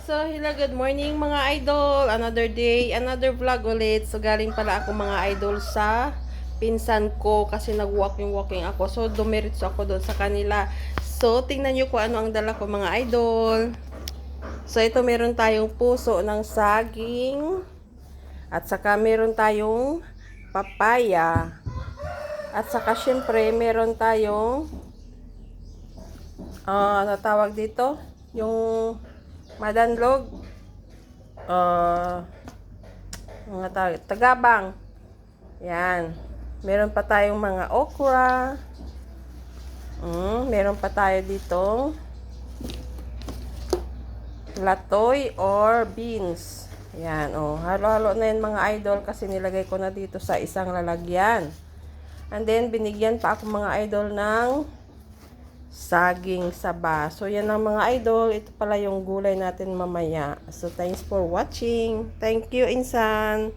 So, hello, good morning mga idol. Another day, another vlog ulit. So, galing pala ako mga idol sa pinsan ko kasi nag-walking ako. So, dumiritso ako doon sa kanila. So, tingnan nyo kung ano ang dala ko mga idol. So, ito meron tayong puso ng saging. At saka meron tayong papaya. At saka syempre meron tayong natawag dito yung madanlog, mga tagabang. Yan. Meron pa tayong mga okra. Meron pa tayo dito latoy or beans. Yan, halo-halo na yan mga idol kasi nilagay ko na dito sa isang lalagyan. And then, binigyan pa ako mga idol ng saging saba. So, yan ang mga idol. Ito pala yung gulay natin mamaya. So, thanks for watching. Thank you, Insan.